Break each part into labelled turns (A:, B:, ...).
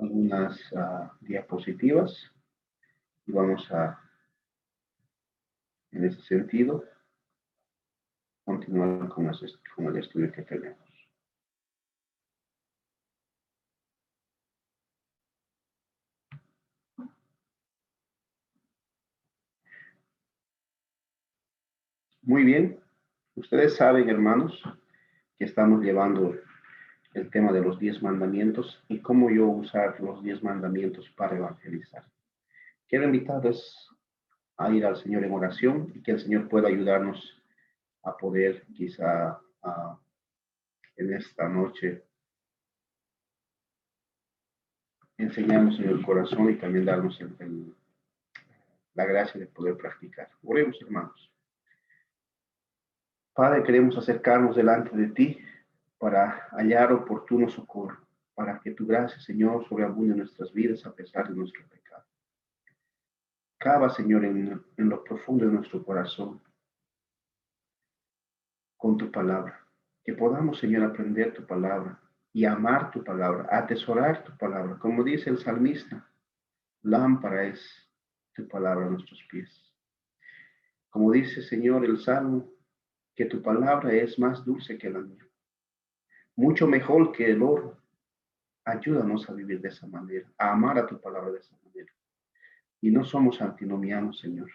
A: algunas diapositivas y vamos a, en ese sentido, continuar con el estudio que tenemos. Muy bien, ustedes saben, hermanos, que estamos llevando el tema de los 10 mandamientos y cómo yo usar los 10 mandamientos para evangelizar. Quiero invitarles a ir al Señor en oración y que el Señor pueda ayudarnos a poder quizá en esta noche enseñarnos en el corazón y también darnos la gracia de poder practicar. Oremos, hermanos. Padre, queremos acercarnos delante de ti para hallar oportuno socorro, para que tu gracia, Señor, sobreabunde en nuestras vidas a pesar de nuestro pecado. Cava, Señor, en lo profundo de nuestro corazón con tu palabra. Que podamos, Señor, aprender tu palabra y amar tu palabra, atesorar tu palabra. Como dice el salmista, lámpara es tu palabra a nuestros pies. Como dice, Señor, el Salmo, que tu palabra es más dulce que la miel, mucho mejor que el oro. Ayúdanos a vivir de esa manera, a amar a tu palabra de esa manera. Y no somos antinomianos, Señor,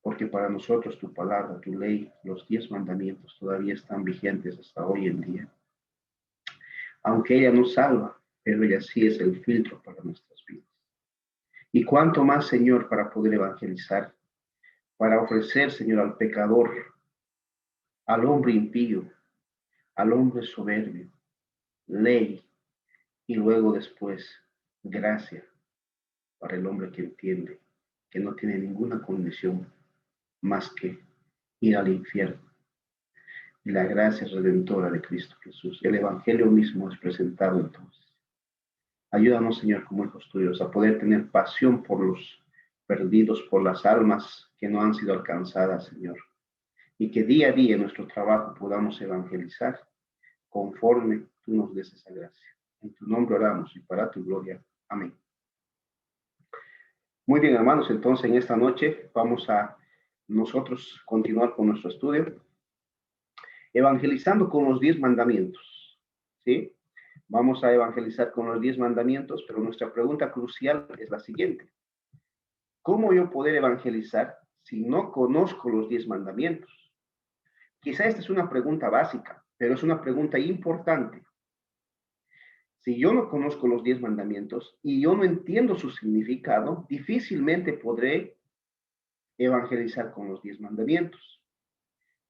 A: porque para nosotros tu palabra, tu ley, los 10 mandamientos todavía están vigentes hasta hoy en día. Aunque ella nos salva, pero ella sí es el filtro para nuestras vidas. Y cuánto más, Señor, para poder evangelizar, para ofrecer, Señor, al pecador, al hombre impío, al hombre soberbio, ley, y luego después gracia para el hombre que entiende que no tiene ninguna condición más que ir al infierno. Y la gracia redentora de Cristo Jesús. El Evangelio mismo es presentado entonces. Ayúdanos, Señor, como hijos tuyos, a poder tener pasión por los perdidos, por las almas que no han sido alcanzadas, Señor. Y que día a día en nuestro trabajo podamos evangelizar conforme tú nos des esa gracia. En tu nombre oramos y para tu gloria. Amén. Muy bien, hermanos, entonces en esta noche vamos a nosotros continuar con nuestro estudio, evangelizando con los 10 mandamientos, ¿sí? Vamos a evangelizar con los 10 mandamientos, pero nuestra pregunta crucial es la siguiente. ¿Cómo yo poder evangelizar si no conozco los 10 mandamientos? Quizá esta es una pregunta básica, pero es una pregunta importante. Si yo no conozco los 10 mandamientos y yo no entiendo su significado, difícilmente podré evangelizar con los 10 mandamientos.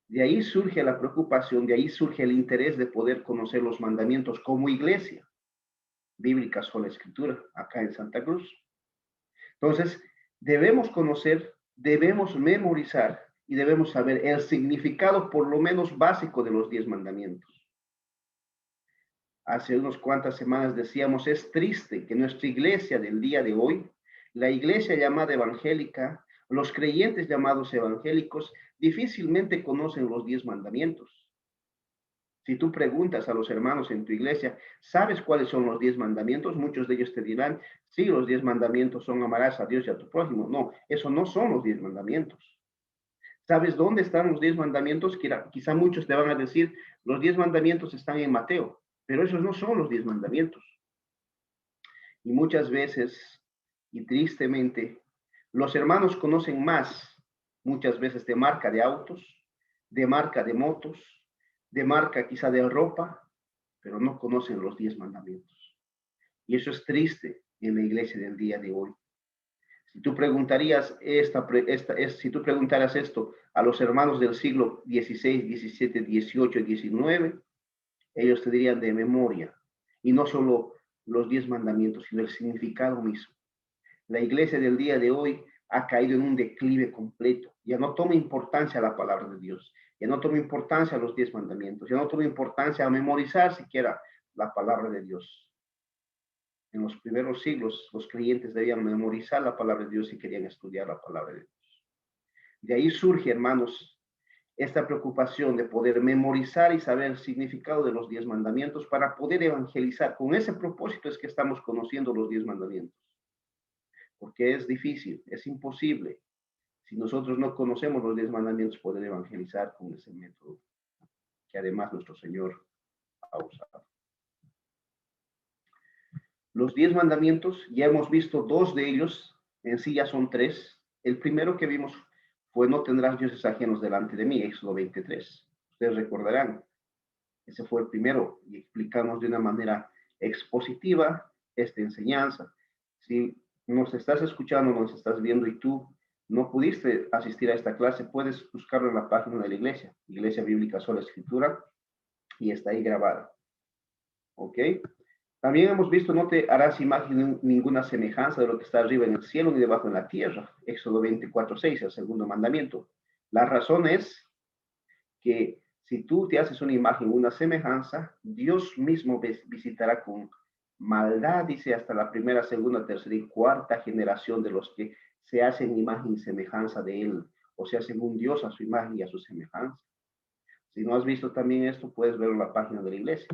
A: De ahí surge la preocupación, de ahí surge el interés de poder conocer los mandamientos como iglesia bíblica sola escritura, acá en Santa Cruz. Entonces, debemos conocer, debemos memorizar y debemos saber el significado por lo menos básico de los 10 mandamientos. Hace unas cuantas semanas decíamos, es triste que nuestra iglesia del día de hoy, la iglesia llamada evangélica, los creyentes llamados evangélicos, difícilmente conocen los 10 mandamientos. Si tú preguntas a los hermanos en tu iglesia, ¿sabes cuáles son los 10 mandamientos? Muchos de ellos te dirán, sí, los 10 mandamientos son amarás a Dios y a tu prójimo. No, eso no son los 10 mandamientos. ¿Sabes dónde están los 10 mandamientos? Quizá muchos te van a decir, los 10 mandamientos están en Mateo, pero esos no son los 10 mandamientos. Y muchas veces, y tristemente, los hermanos conocen más, muchas veces, de marca de autos, de marca de motos, de marca quizá de ropa, pero no conocen los 10 mandamientos. Y eso es triste en la iglesia del día de hoy. Si tú preguntarías si tú preguntaras esto a los hermanos del siglo XVI, XVII, XVIII, XIX, ellos te dirían de memoria. Y no solo los 10 mandamientos, sino el significado mismo. La iglesia del día de hoy ha caído en un declive completo. Ya no toma importancia a la palabra de Dios. Ya no toma importancia a los 10 mandamientos. Ya no toma importancia a memorizar siquiera la palabra de Dios. En los primeros siglos, los creyentes debían memorizar la palabra de Dios y querían estudiar la palabra de Dios. De ahí surge, hermanos, esta preocupación de poder memorizar y saber el significado de los 10 mandamientos para poder evangelizar. Con ese propósito es que estamos conociendo los 10 mandamientos, porque es difícil, es imposible. Si nosotros no conocemos los 10 mandamientos, poder evangelizar con ese método que además nuestro Señor ha usado. Los 10 mandamientos, ya hemos visto 2 de ellos, en sí ya son 3. El primero que vimos fue no tendrás dioses ajenos delante de mí, Éxodo 23. Ustedes recordarán, ese fue el primero y explicamos de una manera expositiva esta enseñanza. Si nos estás escuchando, nos estás viendo y tú no pudiste asistir a esta clase, puedes buscarlo en la página de la iglesia, Iglesia Bíblica Sola Escritura, y está ahí grabada. ¿Ok? También hemos visto, no te harás imagen ninguna semejanza de lo que está arriba en el cielo ni debajo en la tierra. Éxodo 24:6, el segundo mandamiento. La razón es que si tú te haces una imagen, una semejanza, Dios mismo visitará con maldad, dice, hasta la primera, segunda, tercera y cuarta generación de los que se hacen imagen y semejanza de Él, o se hacen un Dios a su imagen y a su semejanza. Si no has visto también esto, puedes verlo en la página de la iglesia.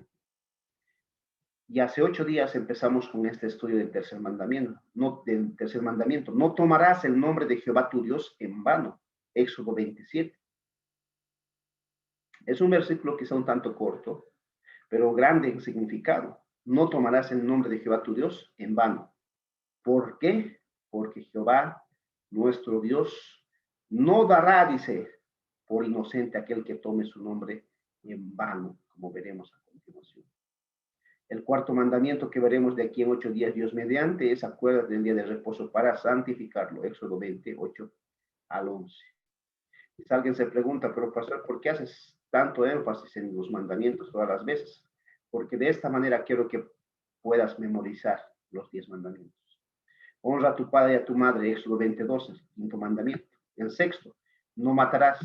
A: Y hace 8 días empezamos con este estudio del tercer mandamiento. No tomarás el nombre de Jehová tu Dios en vano. Éxodo 27. Es un versículo quizá un tanto corto, pero grande en significado. No tomarás el nombre de Jehová tu Dios en vano. ¿Por qué? Porque Jehová, nuestro Dios, no dará, dice, por inocente aquel que tome su nombre en vano, como veremos a continuación. El cuarto mandamiento que veremos de aquí en 8 días, Dios mediante, es acuérdate del día de reposo para santificarlo. Éxodo 28 al 11. Si alguien se pregunta, pero pastor, ¿por qué haces tanto énfasis en los mandamientos todas las veces? Porque de esta manera quiero que puedas memorizar los 10 mandamientos. Honra a tu padre y a tu madre, Éxodo 22, el quinto mandamiento. El sexto, no matarás.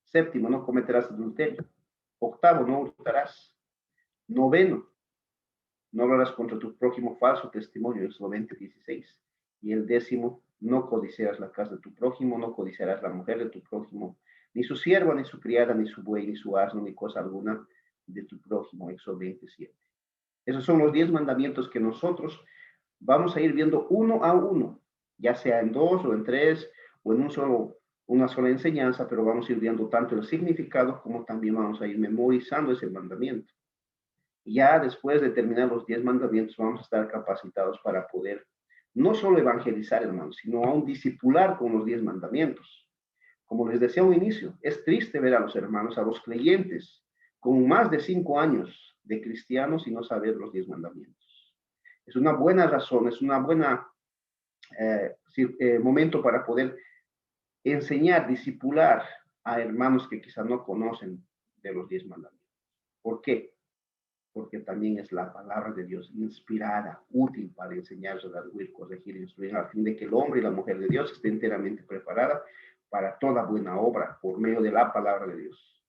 A: Séptimo, no cometerás adulterio. Octavo, no hurtarás. Noveno, no hablarás contra tu prójimo falso testimonio, Éxodo 20:16. Y el décimo, no codiciarás la casa de tu prójimo, no codiciarás la mujer de tu prójimo, ni su sierva, ni su criada, ni su buey, ni su asno, ni cosa alguna de tu prójimo, Éxodo 27. Esos son los 10 mandamientos que nosotros vamos a ir viendo uno a uno, ya sea en 2 o en 3 o en una sola enseñanza, pero vamos a ir viendo tanto el significado como también vamos a ir memorizando ese mandamiento. Y ya después de terminar los 10 mandamientos vamos a estar capacitados para poder no solo evangelizar, hermanos, sino aún discipular con los 10 mandamientos. Como les decía al inicio, es triste ver a los hermanos, a los creyentes, con más de 5 años de cristianos y no saber los 10 mandamientos. Es una buena razón, es una buena momento para poder enseñar, discipular a hermanos que quizás no conocen de los 10 mandamientos. ¿Por qué? Porque también es la palabra de Dios inspirada, útil para enseñar, redarguir, corregir, instruir, a fin de que el hombre y la mujer de Dios esté enteramente preparada para toda buena obra por medio de la palabra de Dios.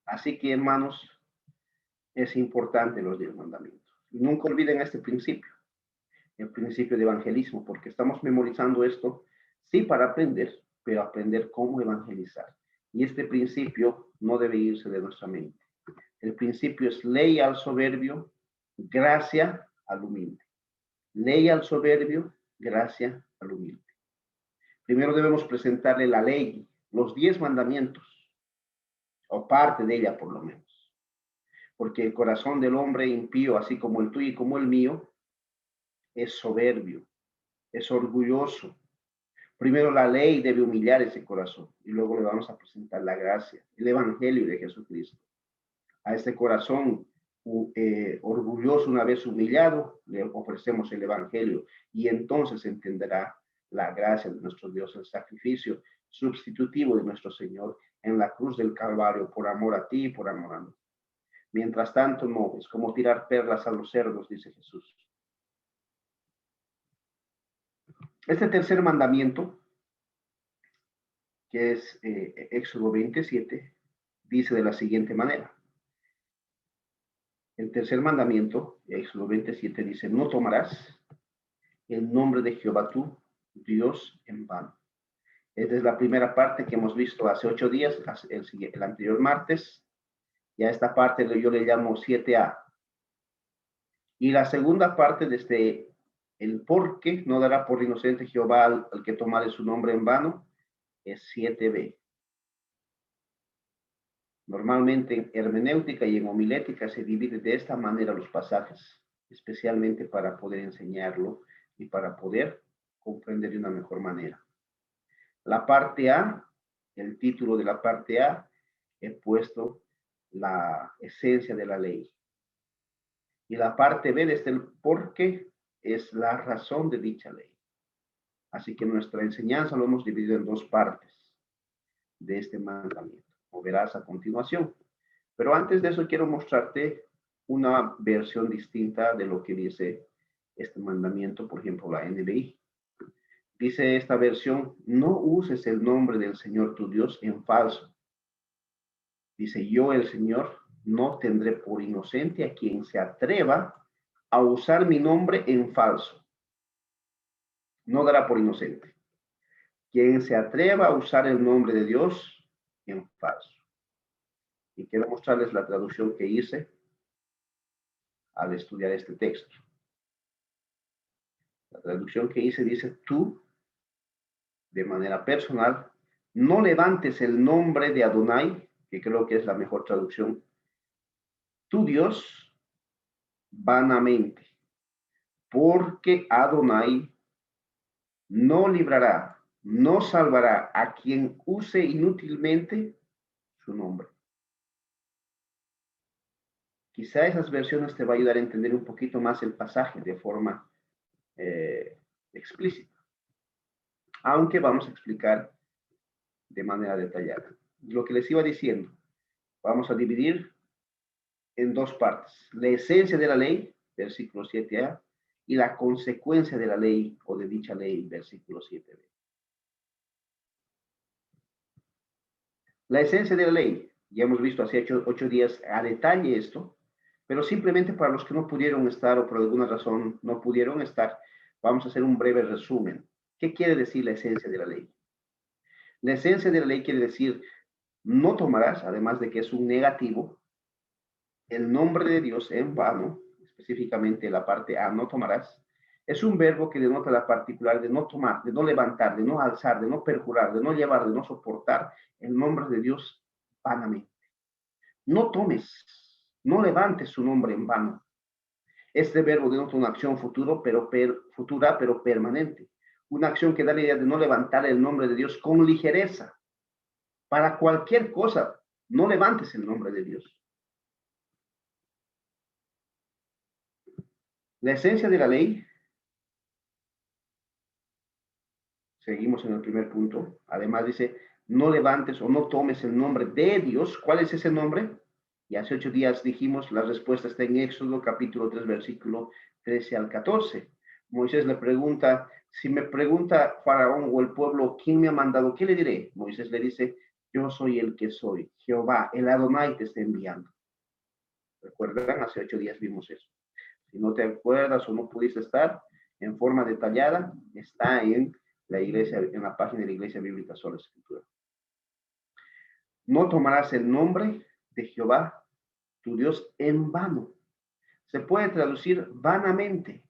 A: Así que, hermanos, es importante los 10 mandamientos. Y nunca olviden este principio, el principio de evangelismo, porque estamos memorizando esto, sí, para aprender, pero aprender cómo evangelizar. Y este principio no debe irse de nuestra mente. El principio es ley al soberbio, gracia al humilde. Ley al soberbio, gracia al humilde. Primero debemos presentarle la ley, los 10 mandamientos, o parte de ella por lo menos. Porque el corazón del hombre impío, así como el tuyo y como el mío, es soberbio, es orgulloso. Primero la ley debe humillar ese corazón y luego le vamos a presentar la gracia, el evangelio de Jesucristo. A este corazón orgulloso, una vez humillado, le ofrecemos el evangelio y entonces entenderá la gracia de nuestro Dios, el sacrificio sustitutivo de nuestro Señor en la cruz del Calvario por amor a ti y por amor a mí. Mientras tanto, no, es como tirar perlas a los cerdos, dice Jesús. Este tercer mandamiento, que es Éxodo 27, dice de la siguiente manera. El tercer mandamiento, Éxodo 27, dice, no tomarás el nombre de Jehová tu Dios en vano. Esta es la primera parte que hemos visto hace 8 días, el anterior martes. Y a esta parte yo le llamo 7a. Y la segunda parte desde el por qué no dará por inocente Jehová al que tomare su nombre en vano es 7b. Normalmente en hermenéutica y en homilética se divide de esta manera los pasajes, especialmente para poder enseñarlo y para poder comprender de una mejor manera. La parte A, el título de la parte A, he puesto la esencia de la ley. Y la parte B desde el por qué es la razón de dicha ley. Así que nuestra enseñanza lo hemos dividido en dos partes de este mandamiento, como verás a continuación. Pero antes de eso quiero mostrarte una versión distinta de lo que dice este mandamiento, por ejemplo, la NBI. Dice esta versión, no uses el nombre del Señor tu Dios en falso. Dice, yo el Señor no tendré por inocente a quien se atreva a usar mi nombre en falso. No dará por inocente. Quien se atreva a usar el nombre de Dios en falso. Y quiero mostrarles la traducción que hice al estudiar este texto. La traducción que hice dice, tú, de manera personal, no levantes el nombre de Adonai, que creo que es la mejor traducción, tu Dios, vanamente, porque Adonai no librará, no salvará a quien use inútilmente su nombre. Quizá esas versiones te va a ayudar a entender un poquito más el pasaje de forma explícita, aunque vamos a explicar de manera detallada. Lo que les iba diciendo, vamos a dividir en dos partes. La esencia de la ley, versículo 7a, y la consecuencia de la ley o de dicha ley, versículo 7b. La esencia de la ley, ya hemos visto hace 8 días a detalle esto, pero simplemente para los que no pudieron estar o por alguna razón no pudieron estar, vamos a hacer un breve resumen. ¿Qué quiere decir la esencia de la ley? La esencia de la ley quiere decir, no tomarás, además de que es un negativo, el nombre de Dios en vano, específicamente la parte A, no tomarás, es un verbo que denota la particular de no tomar, de no levantar, de no alzar, de no perjurar, de no llevar, de no soportar el nombre de Dios vanamente. No tomes, no levantes su nombre en vano. Este verbo denota una acción futura, pero permanente. Una acción que da la idea de no levantar el nombre de Dios con ligereza. Para cualquier cosa, no levantes el nombre de Dios. La esencia de la ley, seguimos en el primer punto, además dice, no levantes o no tomes el nombre de Dios. ¿Cuál es ese nombre? Y hace 8 días dijimos, la respuesta está en Éxodo capítulo 3, versículo 13 al 14. Moisés le pregunta, si me pregunta Faraón o el pueblo, ¿quién me ha mandado? ¿Qué le diré? Moisés le dice, yo soy el que soy, Jehová, el Adonai te está enviando. ¿Recuerdan? Hace 8 días vimos eso. Si no te acuerdas o no pudiste estar, en forma detallada, está en la iglesia, en la página de la Iglesia Bíblica Sola Escritura. No tomarás el nombre de Jehová, tu Dios, en vano. Se puede traducir vanamente,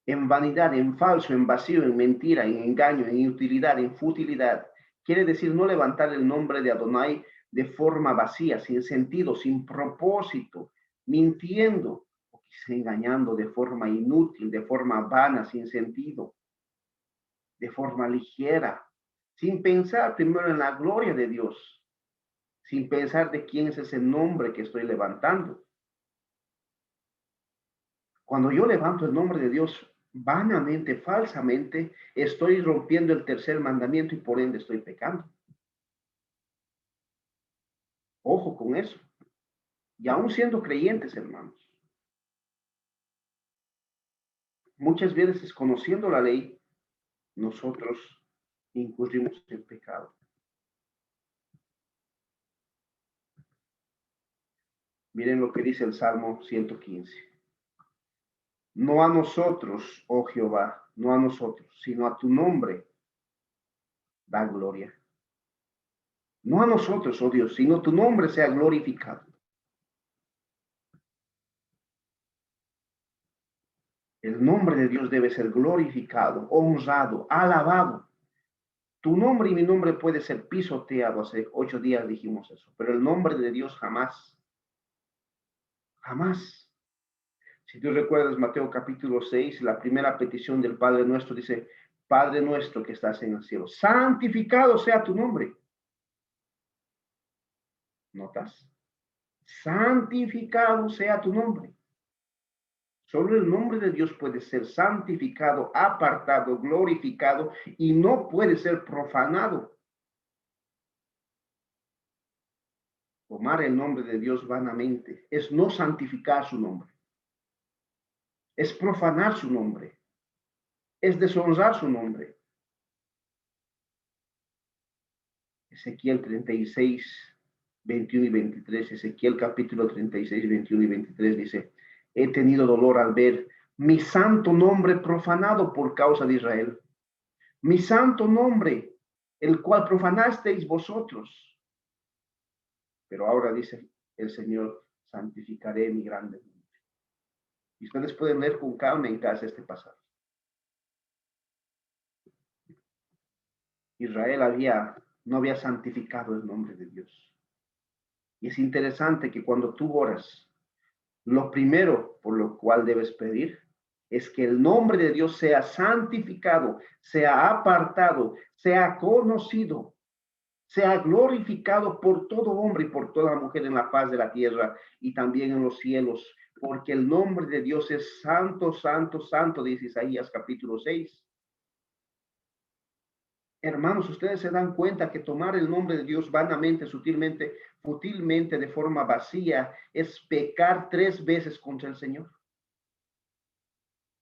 A: en vanidad, en falso, en vacío, en mentira, en engaño, en inutilidad, en futilidad. Quiere decir no levantar el nombre de Adonai de forma vacía, sin sentido, sin propósito, mintiendo, o quizá engañando de forma inútil, de forma vana, sin sentido, de forma ligera, sin pensar primero en la gloria de Dios, sin pensar de quién es ese nombre que estoy levantando. Cuando yo levanto el nombre de Dios vanamente, falsamente, estoy rompiendo el tercer mandamiento y por ende estoy pecando. Ojo con eso. Y aún siendo creyentes, hermanos, muchas veces conociendo la ley, nosotros incurrimos en pecado. Miren lo que dice el Salmo 115. No a nosotros, oh Jehová, no a nosotros, sino a tu nombre da gloria. No a nosotros, oh Dios, sino tu nombre sea glorificado. El nombre de Dios debe ser glorificado, honrado, alabado. Tu nombre y mi nombre puede ser pisoteado. Hace 8 días dijimos eso, pero el nombre de Dios jamás, jamás. Si tú recuerdas Mateo capítulo 6, la primera petición del Padre nuestro dice, Padre nuestro que estás en el cielo, santificado sea tu nombre. ¿Notas? Santificado sea tu nombre. Solo el nombre de Dios puede ser santificado, apartado, glorificado y no puede ser profanado. Tomar el nombre de Dios vanamente es no santificar su nombre, es profanar su nombre, es deshonrar su nombre. Ezequiel 36, 21 y 23, Ezequiel capítulo 36, 21 y 23 dice, he tenido dolor al ver mi santo nombre profanado por causa de Israel, mi santo nombre, el cual profanasteis vosotros. Pero ahora dice el Señor, santificaré mi grande nombre. Y ustedes pueden leer con calma en casa este pasaje. Israel no había santificado el nombre de Dios. Y es interesante que cuando tú oras, lo primero por lo cual debes pedir es que el nombre de Dios sea santificado, sea apartado, sea conocido, sea glorificado por todo hombre y por toda mujer en la faz de la tierra y también en los cielos, porque el nombre de Dios es santo, santo, santo, dice Isaías capítulo 6. Hermanos, ustedes se dan cuenta que tomar el nombre de Dios vanamente, sutilmente, fútilmente, de forma vacía, es pecar 3 veces contra el Señor.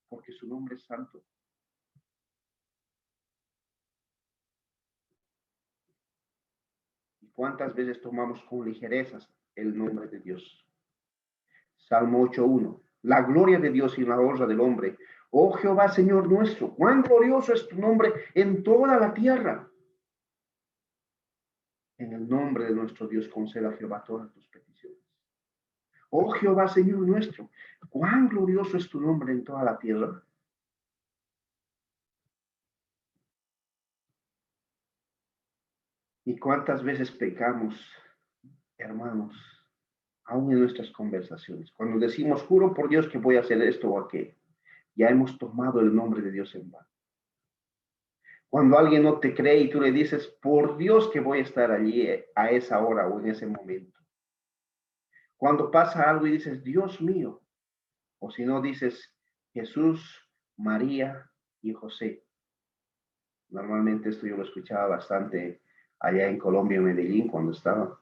A: Porque su nombre es santo. ¿Y cuántas veces tomamos con ligerezas el nombre de Dios? Salmo 8:1. La gloria de Dios y la honra del hombre. Oh Jehová, Señor nuestro, cuán glorioso es tu nombre en toda la tierra. En el nombre de nuestro Dios conceda a Jehová todas tus peticiones. Oh Jehová, Señor nuestro, cuán glorioso es tu nombre en toda la tierra. ¿Y cuántas veces pecamos, hermanos, aún en nuestras conversaciones? Cuando decimos, juro por Dios que voy a hacer esto o aquello, ya hemos tomado el nombre de Dios en vano. Cuando alguien no te cree y tú le dices, por Dios que voy a estar allí a esa hora o en ese momento. Cuando pasa algo y dices, Dios mío, o si no dices, Jesús, María y José. Normalmente esto yo lo escuchaba bastante allá en Colombia, en Medellín, cuando estaba.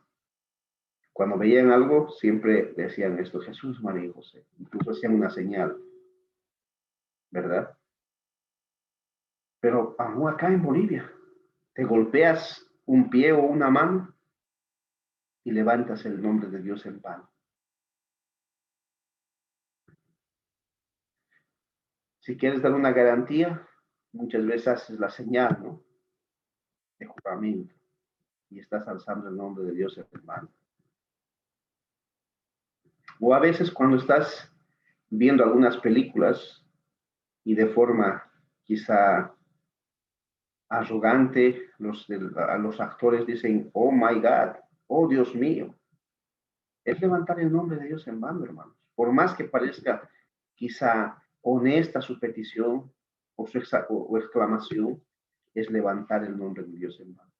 A: Cuando veían algo, siempre decían esto, Jesús, María y José. Incluso hacían una señal, ¿verdad? Pero aún acá en Bolivia, te golpeas un pie o una mano y levantas el nombre de Dios en vano. Si quieres dar una garantía, muchas veces haces la señal, ¿no? De juramento y estás alzando el nombre de Dios en vano. O a veces cuando estás viendo algunas películas y de forma quizá arrogante, los actores dicen, oh my God, oh Dios mío. Es levantar el nombre de Dios en vano, hermanos. Por más que parezca quizá honesta su petición o exclamación, es levantar el nombre de Dios en vano.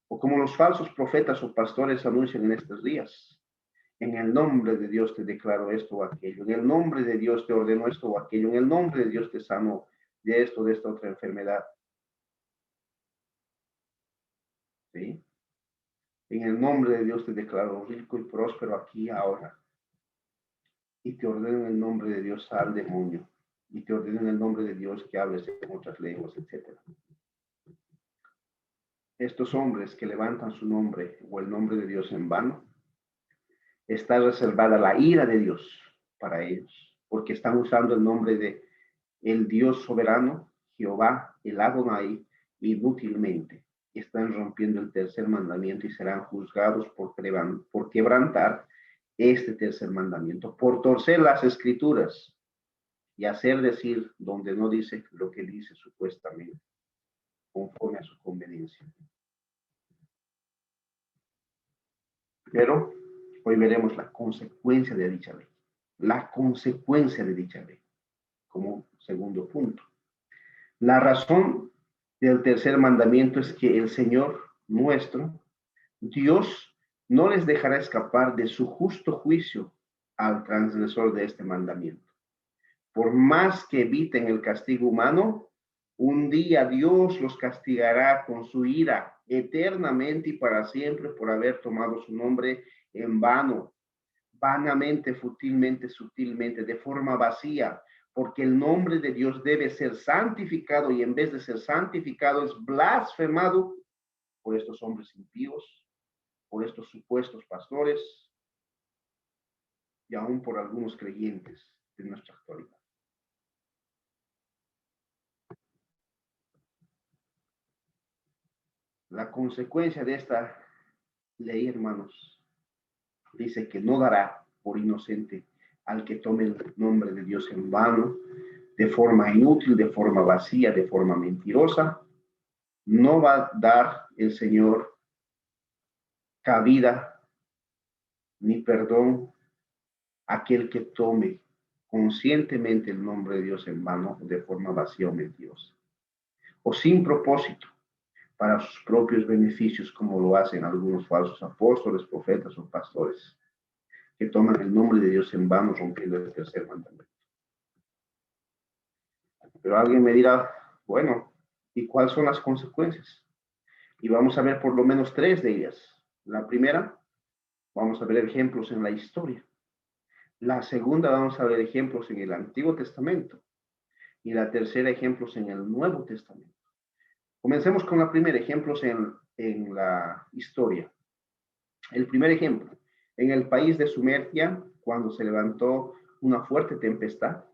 A: O como los falsos profetas o pastores anuncian en estos días, en el nombre de Dios te declaro esto o aquello, en el nombre de Dios te ordeno esto o aquello, en el nombre de Dios te sano de esto, de esta otra enfermedad. ¿Sí? En el nombre de Dios te declaro rico y próspero aquí y ahora. Y te ordeno en el nombre de Dios al demonio. Y te ordeno en el nombre de Dios que hables en otras lenguas, etc. Estos hombres que levantan su nombre o el nombre de Dios en vano, está reservada la ira de Dios para ellos, porque están usando el nombre de el Dios soberano, Jehová, el Adonai, inútilmente. están rompiendo el tercer mandamiento y serán juzgados por quebrantar este tercer mandamiento, por torcer las escrituras y hacer decir donde no dice lo que dice supuestamente, conforme a su conveniencia. Pero hoy veremos la consecuencia de dicha ley. La consecuencia de dicha ley, como segundo punto. La razón del tercer mandamiento es que el Señor nuestro, Dios, no les dejará escapar de su justo juicio al transgresor de este mandamiento. Por más que eviten el castigo humano, un día Dios los castigará con su ira eternamente y para siempre por haber tomado su nombre en vano, vanamente, fútilmente, sutilmente, de forma vacía, porque el nombre de Dios debe ser santificado y en vez de ser santificado es blasfemado por estos hombres impíos, por estos supuestos pastores y aún por algunos creyentes de nuestra actualidad. La consecuencia de esta ley, hermanos, dice que no dará por inocente al que tome el nombre de Dios en vano, de forma inútil, de forma vacía, de forma mentirosa. No va a dar el Señor cabida ni perdón a aquel que tome conscientemente el nombre de Dios en vano, de forma vacía o mentirosa, o sin propósito, para sus propios beneficios, como lo hacen algunos falsos apóstoles, profetas o pastores, que toman el nombre de Dios en vano, rompiendo el tercer mandamiento. Pero alguien me dirá, bueno, ¿y cuáles son las consecuencias? Y vamos a ver por lo menos tres de ellas. La primera, vamos a ver ejemplos en la historia. La segunda, vamos a ver ejemplos en el Antiguo Testamento. Y la tercera, ejemplos en el Nuevo Testamento. Comencemos con la primera, ejemplos en la historia. El primer ejemplo, en el país de Sumeria, cuando se levantó una fuerte tempestad,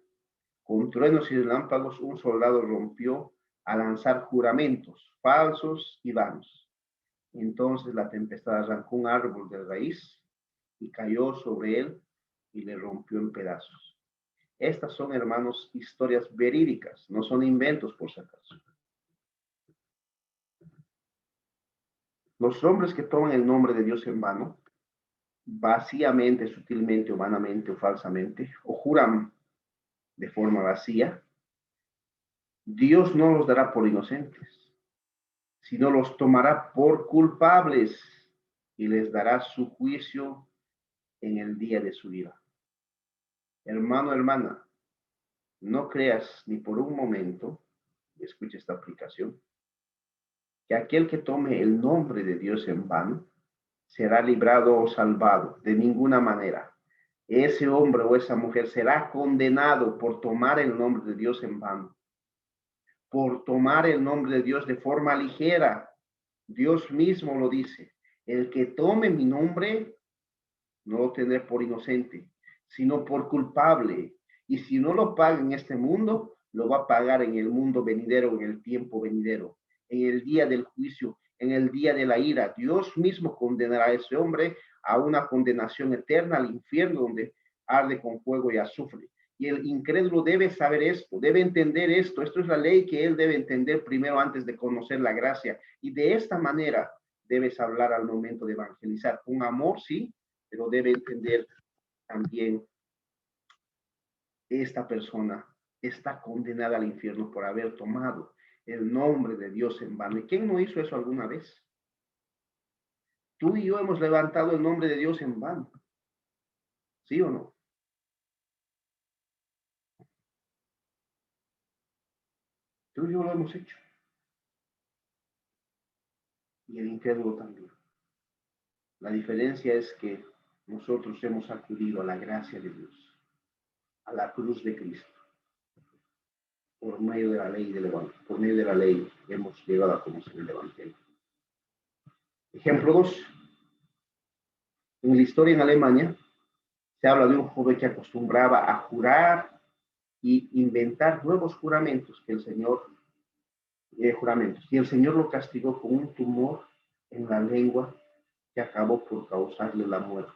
A: con truenos y relámpagos, un soldado rompió a lanzar juramentos falsos y vanos. Entonces la tempestad arrancó un árbol de raíz y cayó sobre él y le rompió en pedazos. Estas son, hermanos, historias verídicas, no son inventos por si acaso. Los hombres que toman el nombre de Dios en vano, vacíamente, sutilmente, o vanamente o falsamente, o juran de forma vacía, Dios no los dará por inocentes, sino los tomará por culpables y les dará su juicio en el día de su ira. Hermano, hermana, no creas ni por un momento, escucha esta aplicación, que aquel que tome el nombre de Dios en vano será librado o salvado de ninguna manera. Ese hombre o esa mujer será condenado por tomar el nombre de Dios en vano, por tomar el nombre de Dios de forma ligera. Dios mismo lo dice, el que tome mi nombre no lo tendré por inocente, sino por culpable. Y si no lo paga en este mundo, lo va a pagar en el mundo venidero, en el tiempo venidero, en el día del juicio, en el día de la ira. Dios mismo condenará a ese hombre a una condenación eterna al infierno, donde arde con fuego y azufre. Y el incrédulo debe saber esto, debe entender esto. Esto es la ley que él debe entender primero antes de conocer la gracia. Y de esta manera debes hablar al momento de evangelizar. Con amor, sí, pero debe entender también esta persona está condenada al infierno por haber tomado el nombre de Dios en vano. ¿Y quién no hizo eso alguna vez? Tú y yo hemos levantado el nombre de Dios en vano. ¿Sí o no? Tú y yo lo hemos hecho. Y el incrédulo también. La diferencia es que nosotros hemos acudido a la gracia de Dios, a la cruz de Cristo. Por medio de la ley del Evangelio. Por medio de la ley hemos llegado a conocer el Evangelio. Ejemplo 2. En la historia en Alemania se habla de un joven que acostumbraba a jurar y inventar nuevos juramentos que el Señor juramentos. Y el Señor lo castigó con un tumor en la lengua que acabó por causarle la muerte.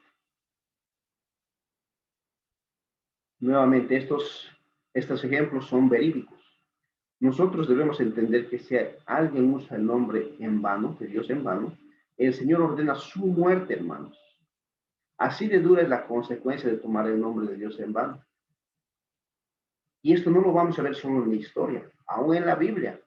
A: Nuevamente, estos ejemplos son verídicos. Nosotros debemos entender que si alguien usa el nombre en vano, de Dios en vano, el Señor ordena su muerte, hermanos. Así de dura es la consecuencia de tomar el nombre de Dios en vano. Y esto no lo vamos a ver solo en la historia, aún en la Biblia.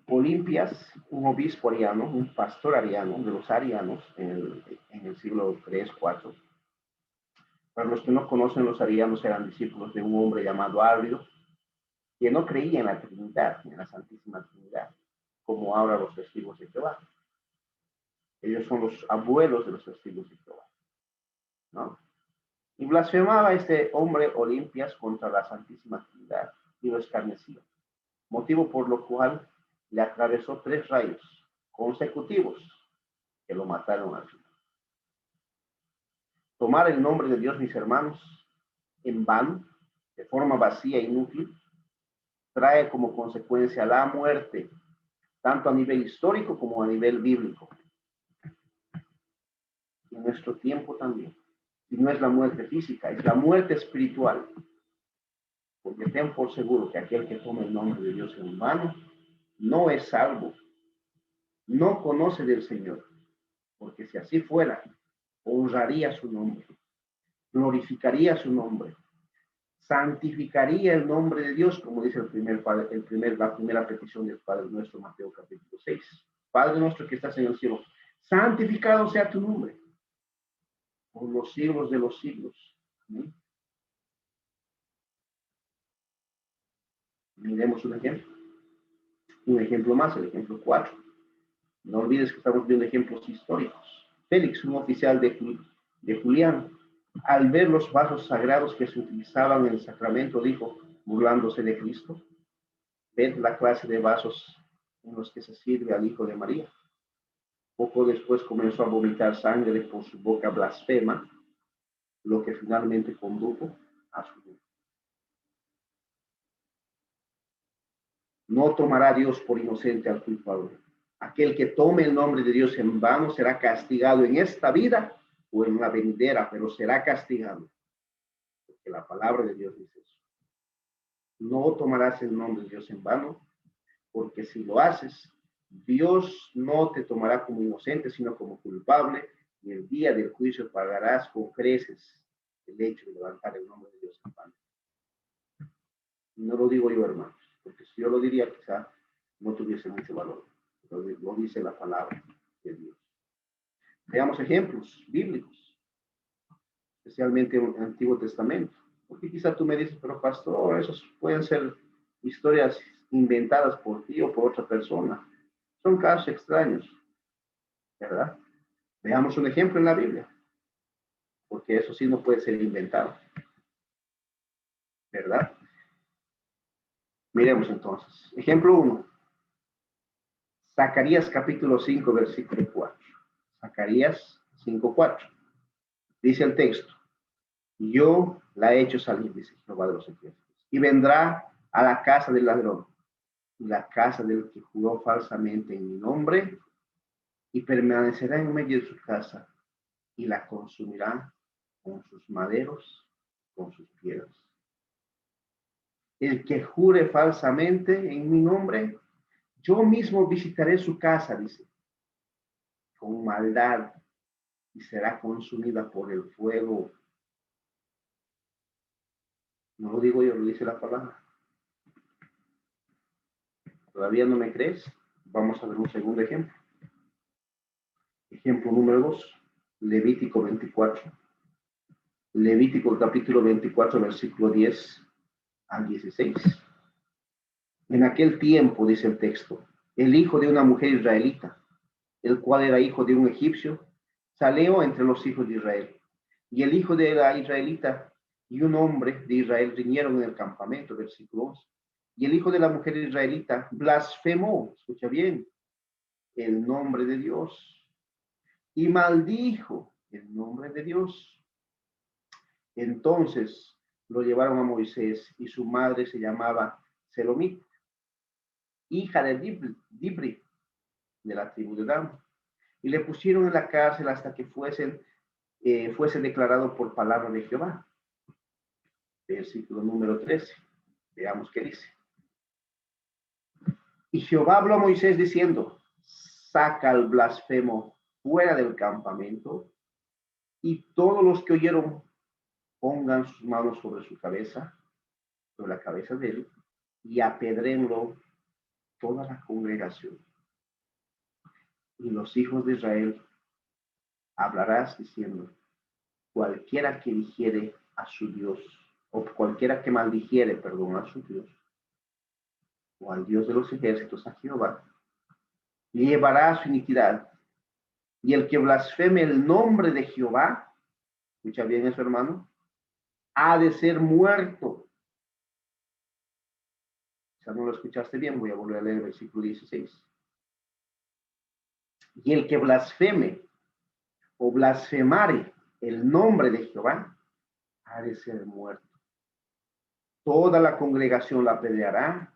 A: Olimpias, un obispo ariano, un pastor ariano, de los arianos en el siglo III, IV. Para los que no conocen, los arianos eran discípulos de un hombre llamado Árbitro, que no creía en la Trinidad, en la Santísima Trinidad, como ahora los testigos de Jehová. Ellos son los abuelos de los testigos de Jehová, ¿no? Y blasfemaba este hombre Olimpias contra la Santísima Trinidad y lo escarnecía, motivo por lo cual le atravesó 3 rayos consecutivos que lo mataron al final. Tomar el nombre de Dios, mis hermanos, en vano, de forma vacía e inútil, trae como consecuencia la muerte, tanto a nivel histórico como a nivel bíblico. Y en nuestro tiempo también. Y no es la muerte física, es la muerte espiritual. Porque ten por seguro que aquel que tome el nombre de Dios en vano no es salvo, no conoce del Señor. Porque si así fuera, honraría su nombre, glorificaría su nombre, santificaría el nombre de Dios, como dice la primera petición del Padre nuestro, Mateo capítulo 6. Padre nuestro que estás en el cielo, santificado sea tu nombre por los siglos de los siglos. ¿Sí? Miremos un ejemplo más, el ejemplo 4. No olvides que estamos viendo ejemplos históricos. Félix, un oficial de Julián, al ver los vasos sagrados que se utilizaban en el sacramento, dijo, burlándose de Cristo, ved la clase de vasos en los que se sirve al Hijo de María. Poco después comenzó a vomitar sangre por su boca blasfema, lo que finalmente condujo a su muerte. No tomará Dios por inocente al culpable. Aquel que tome el nombre de Dios en vano será castigado en esta vida o en la venidera, pero será castigado. Porque la palabra de Dios dice eso. No tomarás el nombre de Dios en vano, porque si lo haces, Dios no te tomará como inocente, sino como culpable, y el día del juicio pagarás con creces el hecho de levantar el nombre de Dios en vano. No lo digo yo, hermanos, porque si yo lo diría, quizá no tuviese mucho valor. Lo dice la palabra de Dios. Veamos ejemplos bíblicos, especialmente en el Antiguo Testamento. Porque quizá tú me dices, pero pastor, esos pueden ser historias inventadas por ti o por otra persona. Son casos extraños, ¿verdad? Veamos un ejemplo en la Biblia, porque eso sí no puede ser inventado, ¿verdad? Miremos entonces. Ejemplo 1. Zacarías capítulo 5, versículo 4. Zacarías 5, 4. Dice el texto, yo la he hecho salir, dice Jehová de los ejércitos, y vendrá a la casa del ladrón, y la casa del que juró falsamente en mi nombre, y permanecerá en medio de su casa, y la consumirá con sus maderos, con sus piedras. El que jure falsamente en mi nombre, yo mismo visitaré su casa, dice, con maldad, y será consumida por el fuego. No lo digo yo, lo dice la palabra. ¿Todavía no me crees? Vamos a ver un segundo ejemplo. Ejemplo número 2, Levítico 24. Levítico capítulo 24, versículo 10 al 16. En aquel tiempo, dice el texto, el hijo de una mujer israelita, el cual era hijo de un egipcio, salió entre los hijos de Israel. Y el hijo de la israelita y un hombre de Israel riñeron en el campamento, versículo 11. Y el hijo de la mujer israelita blasfemó, escucha bien, el nombre de Dios y maldijo el nombre de Dios. Entonces lo llevaron a Moisés y su madre se llamaba Selomit, hija de Dibri, de la tribu de Dan. Y le pusieron en la cárcel hasta que fuese declarado por palabra de Jehová. Versículo número 13. Veamos qué dice. Y Jehová habló a Moisés diciendo, saca al blasfemo fuera del campamento, y todos los que oyeron pongan sus manos sobre su cabeza, sobre la cabeza de él, y apedréenlo toda la congregación. Y los hijos de Israel hablarás diciendo, cualquiera que dijere a su Dios, o cualquiera que maldijere, perdón, a su Dios, o al Dios de los ejércitos, a Jehová, llevará su iniquidad. Y el que blasfeme el nombre de Jehová, escucha bien eso, hermano, ha de ser muerto. Si no lo escuchaste bien, voy a volver a leer el versículo 16. Y el que blasfeme o blasfemare el nombre de Jehová, ha de ser muerto. Toda la congregación la apedreará,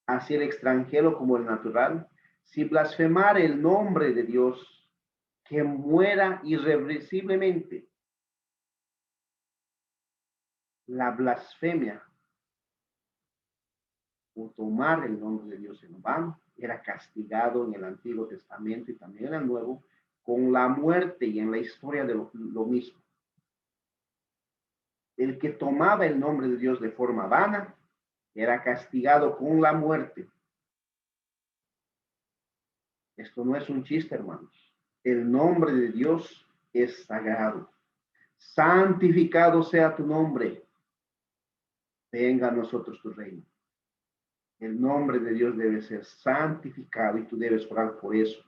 A: así el extranjero como el natural. Si blasfemare el nombre de Dios, que muera irreversiblemente. La blasfemia o tomar el nombre de Dios en vano era castigado en el Antiguo Testamento y también en el Nuevo con la muerte, y en la historia de lo mismo. El que tomaba el nombre de Dios de forma vana era castigado con la muerte. Esto no es un chiste, hermanos. El nombre de Dios es sagrado. Santificado sea tu nombre. Venga a nosotros tu reino. El nombre de Dios debe ser santificado y tú debes orar por eso.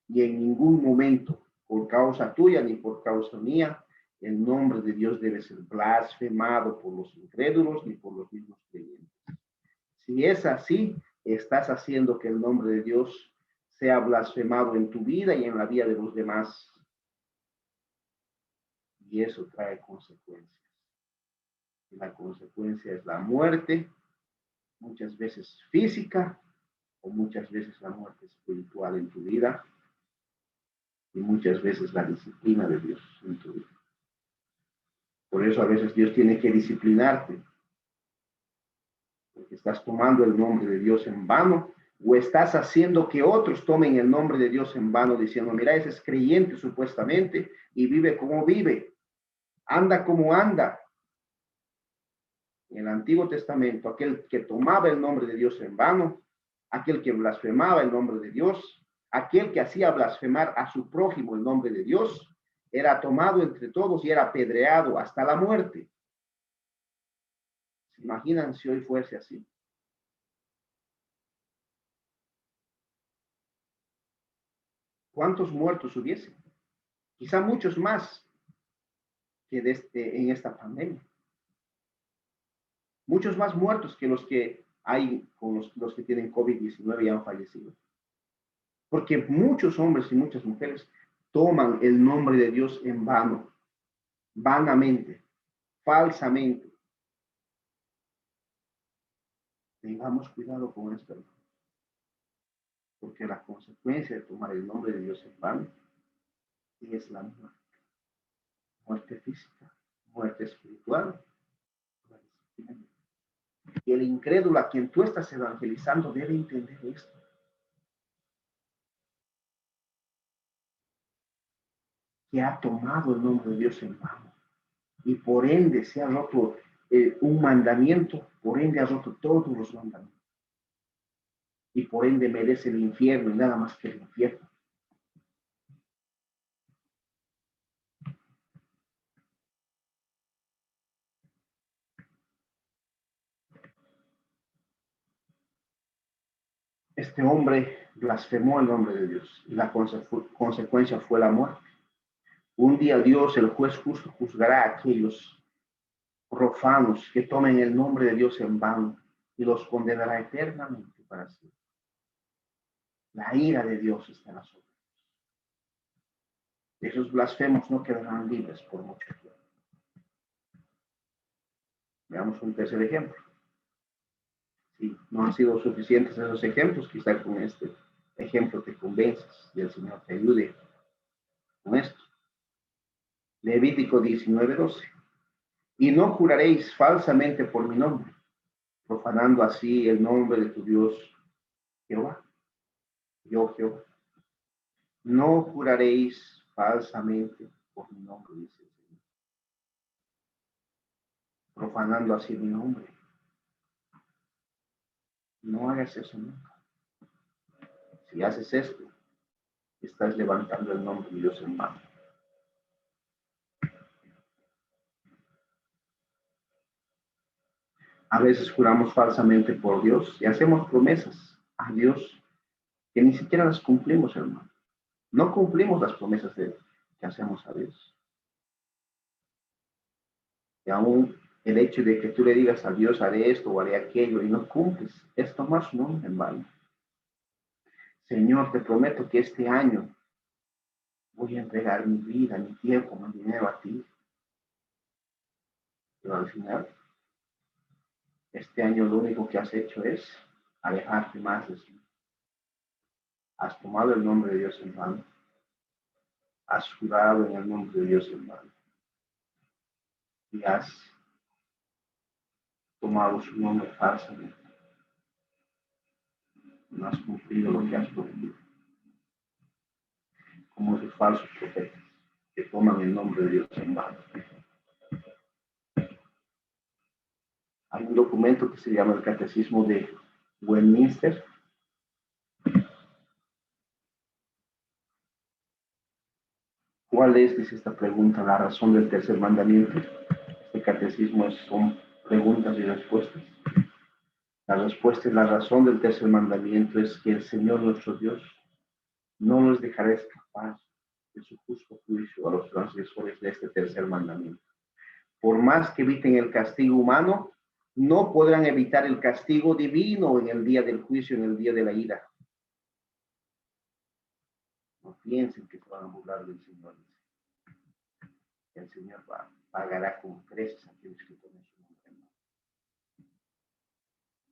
A: Y en ningún momento, por causa tuya ni por causa mía, el nombre de Dios debe ser blasfemado por los incrédulos ni por los mismos creyentes. Si es así, estás haciendo que el nombre de Dios sea blasfemado en tu vida y en la vida de los demás. Y eso trae consecuencias. Y la consecuencia es la muerte, muchas veces física, o muchas veces la muerte espiritual en tu vida, y muchas veces la disciplina de Dios en tu vida. Por eso a veces Dios tiene que disciplinarte, porque estás tomando el nombre de Dios en vano, o estás haciendo que otros tomen el nombre de Dios en vano, diciendo, mira, ese es creyente supuestamente, y vive como vive, anda como anda. En el Antiguo Testamento, aquel que tomaba el nombre de Dios en vano, aquel que blasfemaba el nombre de Dios, aquel que hacía blasfemar a su prójimo el nombre de Dios, era tomado entre todos y era apedreado hasta la muerte. ¿Se imaginan si hoy fuese así? ¿Cuántos muertos hubiese? Quizá muchos más que en esta pandemia. Muchos más muertos que los que hay con los que tienen COVID-19 y han fallecido. Porque muchos hombres y muchas mujeres toman el nombre de Dios en vano, vanamente, falsamente. Tengamos cuidado con esto, porque la consecuencia de tomar el nombre de Dios en vano es la muerte. Muerte física, muerte espiritual. Y el incrédulo a quien tú estás evangelizando debe entender esto. Que ha tomado el nombre de Dios en vano. Y por ende se ha roto un mandamiento, por ende ha roto todos los mandamientos. Y por ende merece el infierno y nada más que el infierno. Este hombre blasfemó el nombre de Dios y la consecuencia fue la muerte. Un día Dios, el juez justo, juzgará a aquellos profanos que tomen el nombre de Dios en vano y los condenará eternamente para siempre. La ira de Dios estará sobre ellos. Esos blasfemos no quedarán libres por mucho tiempo. Veamos un tercer ejemplo. Si no han sido suficientes esos ejemplos, quizá con este ejemplo te convences y el Señor te ayude con esto. Levítico 19:12. Y no juraréis falsamente por mi nombre, profanando así el nombre de tu Dios Jehová. Yo Jehová. No juraréis falsamente por mi nombre, dice el Señor. Profanando así mi nombre. No hagas eso nunca. Si haces esto, estás levantando el nombre de Dios en mano. A veces juramos falsamente por Dios y hacemos promesas a Dios que ni siquiera las cumplimos, hermano. No cumplimos las promesas que hacemos a Dios. Y aún el hecho de que tú le digas a Dios, haré esto o haré aquello y no cumples, es tomar su nombre en vano. Señor, te prometo que este año voy a entregar mi vida, mi tiempo, mi dinero a ti. Pero al final, este año lo único que has hecho es alejarte más de ti. Has tomado el nombre de Dios en vano. Has jurado en el nombre de Dios en vano. Y has tomado su nombre falsamente. No has cumplido lo que has prometido. Como esos falsos profetas que toman el nombre de Dios en vano. Hay un documento que se llama el Catecismo de Westminster. ¿Cuál es, dice esta pregunta, la razón del tercer mandamiento? Este catecismo son preguntas y respuestas. La respuesta es la razón del tercer mandamiento es que el Señor nuestro Dios no nos dejará escapar de su justo juicio a los transgresores de este tercer mandamiento. Por más que eviten el castigo humano, no podrán evitar el castigo divino en el día del juicio, en el día de la ira. No piensen que se van a burlar del Señor. El Señor pagará con creces a aquellos que ponen su nombre.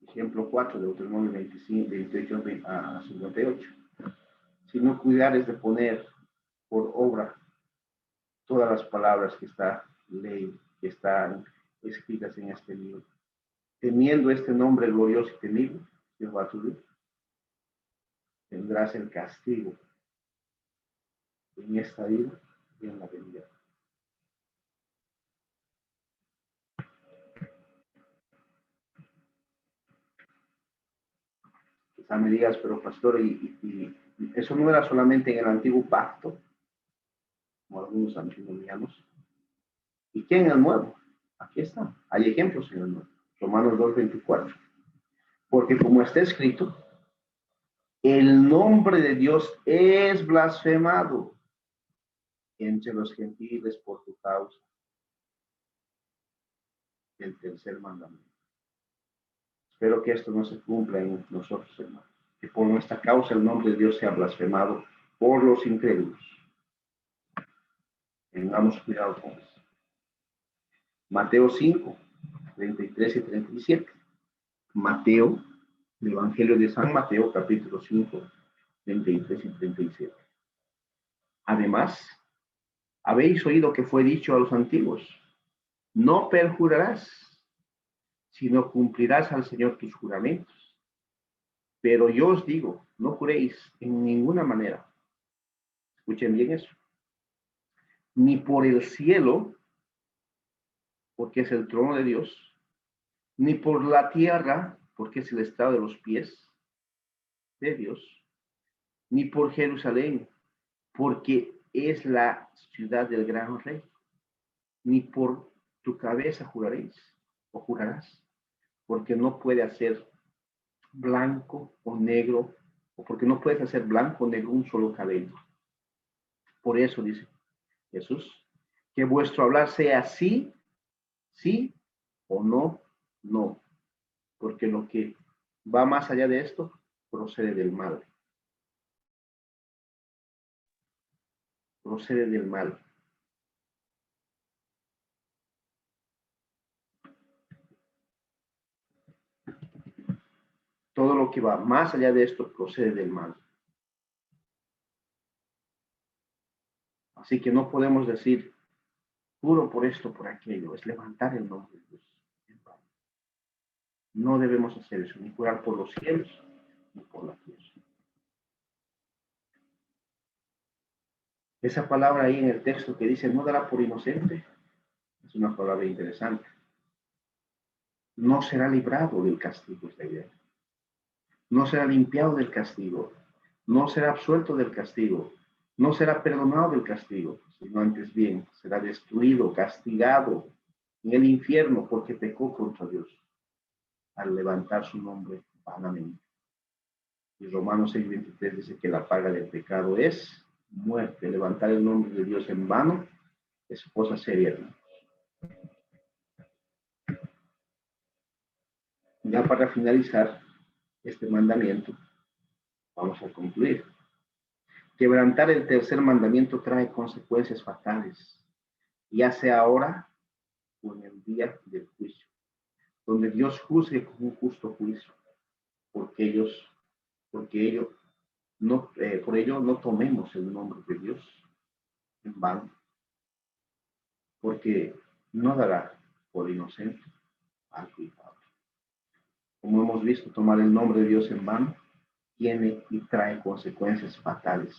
A: Ejemplo 4 de Deuteronomio 25, 28 a 58. Si no cuidares de poner por obra todas las palabras que está ley, que están escritas en este libro, teniendo este nombre glorioso y temible, Jehová tu Dios, tendrás el castigo en esta vida y en la venida. Quizá me digas, pero pastor, y eso no era solamente en el antiguo pacto, como algunos antinomianos. ¿Y qué en el nuevo? Aquí está. Hay ejemplos en el nuevo. Romanos 2:24. Porque como está escrito, el nombre de Dios es blasfemado entre los gentiles por tu causa. El tercer mandamiento. Espero que esto no se cumpla en nosotros, hermanos. Que por nuestra causa el nombre de Dios sea blasfemado por los incrédulos. Tengamos cuidado con eso. Mateo 5, 33 y 37. Mateo, el Evangelio de San Mateo, capítulo 5, 33 y 37. Además, habéis oído que fue dicho a los antiguos, no perjurarás, sino cumplirás al Señor tus juramentos. Pero yo os digo, no juréis en ninguna manera. Escuchen bien eso. Ni por el cielo, porque es el trono de Dios, ni por la tierra, porque es el estado de los pies de Dios, ni por Jerusalén, porque es la ciudad del gran rey, ni por tu cabeza juraréis o jurarás, porque no puede hacer blanco o negro, o porque no puedes hacer blanco o negro un solo cabello. Por eso dice Jesús, que vuestro hablar sea sí, sí o no, no, porque lo que va más allá de esto procede del mal. Procede del mal. que va más allá de esto procede del mal. Así que no podemos decir, juro por esto, por aquello, es levantar el nombre de Dios. No debemos hacer eso, ni jurar por los cielos, ni por la tierra. Esa palabra ahí en el texto que dice, no dará por inocente, es una palabra interesante. No será librado del castigo, esta idea. No será limpiado del castigo. No será absuelto del castigo. No será perdonado del castigo, sino antes bien será destruido, castigado en el infierno porque pecó contra Dios al levantar su nombre vanamente. Y Romanos 6:23 dice que la paga del pecado es muerte. Levantar el nombre de Dios en vano es cosa seria. Ya para finalizar este mandamiento, vamos a concluir. Quebrantar el tercer mandamiento trae consecuencias fatales, ya sea ahora o en el día del juicio, donde Dios juzgue con un justo juicio, porque por ello no tomemos el nombre de Dios en vano, porque no dará por inocente al culpable. Como hemos visto, tomar el nombre de Dios en vano tiene y trae consecuencias fatales.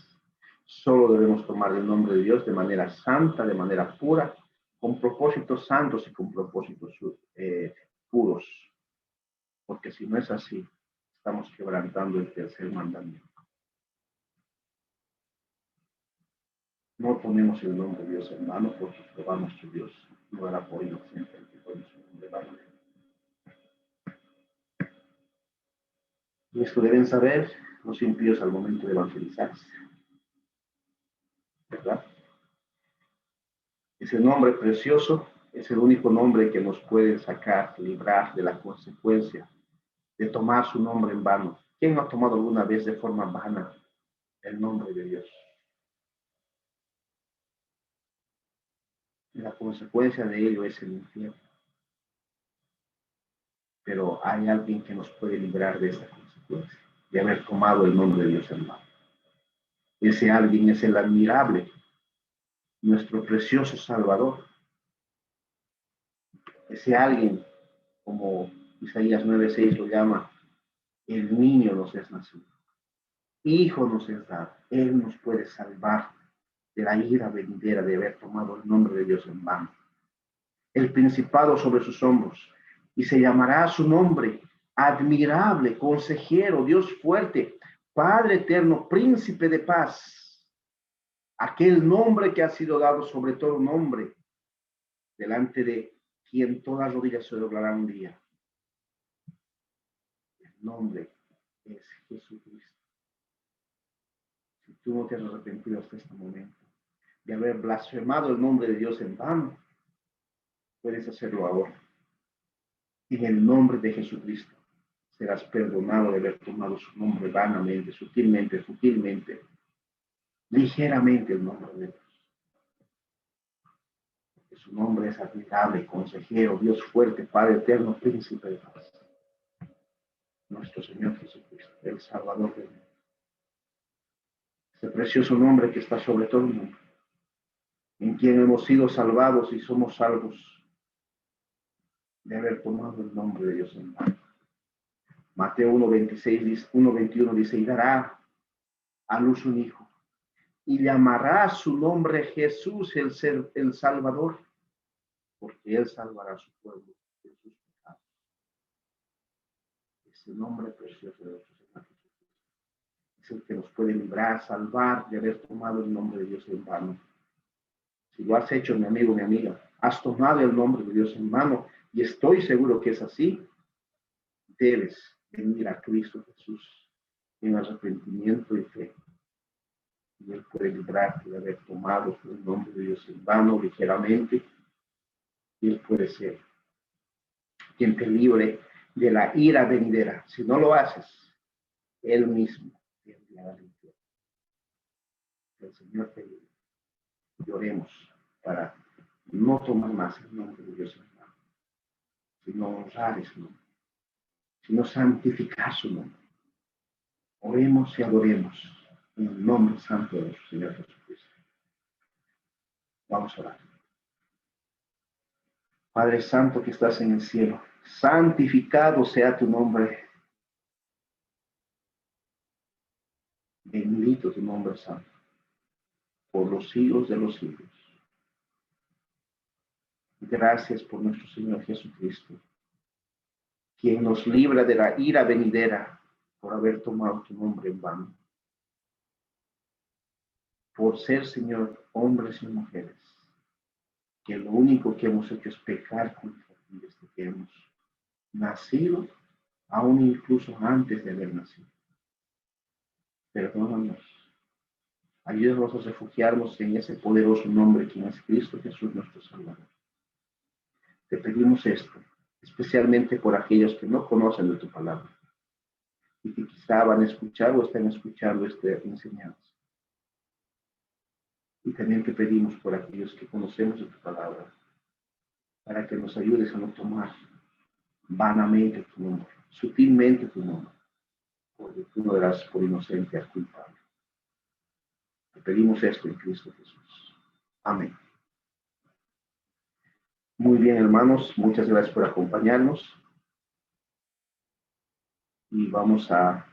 A: Solo debemos tomar el nombre de Dios de manera santa, de manera pura, con propósitos santos y con propósitos puros. Porque si no es así, estamos quebrantando el tercer mandamiento. No ponemos el nombre de Dios en vano porque probamos que Dios no hará por inocente el que pone su nombre en vano. Y esto deben saber los impíos al momento de evangelizarse. ¿Verdad? Ese nombre precioso es el único nombre que nos puede sacar, librar de la consecuencia de tomar su nombre en vano. ¿Quién no ha tomado alguna vez de forma vana el nombre de Dios? Y la consecuencia de ello es el infierno. Pero hay alguien que nos puede librar de esta consecuencia, de haber tomado el nombre de Dios en vano. Ese alguien es el admirable, nuestro precioso Salvador. Ese alguien, como Isaías 9:6 lo llama, el niño nos es nacido, hijo nos es dado. Él nos puede salvar de la ira venidera de haber tomado el nombre de Dios en vano. El principado sobre sus hombros, y se llamará su nombre admirable, consejero, Dios fuerte, Padre eterno, príncipe de paz. Aquel nombre que ha sido dado sobre todo nombre, delante de quien todas rodillas se doblarán un día. El nombre es Jesucristo. Si tú no te has arrepentido hasta este momento de haber blasfemado el nombre de Dios en vano, puedes hacerlo ahora. En el nombre de Jesucristo serás perdonado de haber tomado su nombre vanamente, sutilmente, futilmente, ligeramente el nombre de Dios. Porque su nombre es admirable, consejero, Dios fuerte, Padre eterno, príncipe de paz. Nuestro Señor Jesucristo, el Salvador del mundo. Ese precioso nombre que está sobre todo el mundo, en quien hemos sido salvados y somos salvos de haber tomado el nombre de Dios en vano. Mateo 1:21 dice, y dará a luz un hijo, y llamará su nombre Jesús, el Salvador, porque él salvará a su pueblo de sus pecados. Ese nombre precioso de nuestro Señor Jesucristo es el que nos puede librar, salvar de haber tomado el nombre de Dios en vano. Si lo has hecho, mi amigo, mi amiga, has tomado el nombre de Dios en vano, y estoy seguro que es así, debes venir a Cristo Jesús en arrepentimiento y fe. Y Él puede librarte de haber tomado el nombre de Dios en vano ligeramente. Y Él puede ser quien te libre de la ira venidera. Si no lo haces, Él mismo te enviará al infierno. Que el Señor te libre. Y oremos para no tomar más el nombre de Dios en vano, sino honrar ese nombre, sino santificar su nombre. Oremos y adoremos en el nombre santo de nuestro Señor Jesucristo. Vamos a orar. Padre Santo que estás en el cielo, santificado sea tu nombre. Bendito tu nombre santo, por los siglos de los siglos. Gracias por nuestro Señor Jesucristo, quien nos libra de la ira venidera por haber tomado tu nombre en vano. Por ser, Señor, hombres y mujeres, que lo único que hemos hecho es pecar contra ti desde que hemos nacido, aún incluso antes de haber nacido. Perdónanos. Ayúdanos a refugiarnos en ese poderoso nombre que es Cristo Jesús nuestro Salvador. Te pedimos esto, especialmente por aquellos que no conocen de tu palabra y que quizá van a escuchar o están escuchando esta enseñanza. Y también te pedimos por aquellos que conocemos de tu palabra, para que nos ayudes a no tomar vanamente tu nombre, sutilmente tu nombre, porque tú no darás por inocente al culpable. Te pedimos esto en Cristo Jesús. Amén. Muy bien, hermanos, muchas gracias por acompañarnos. Y vamos a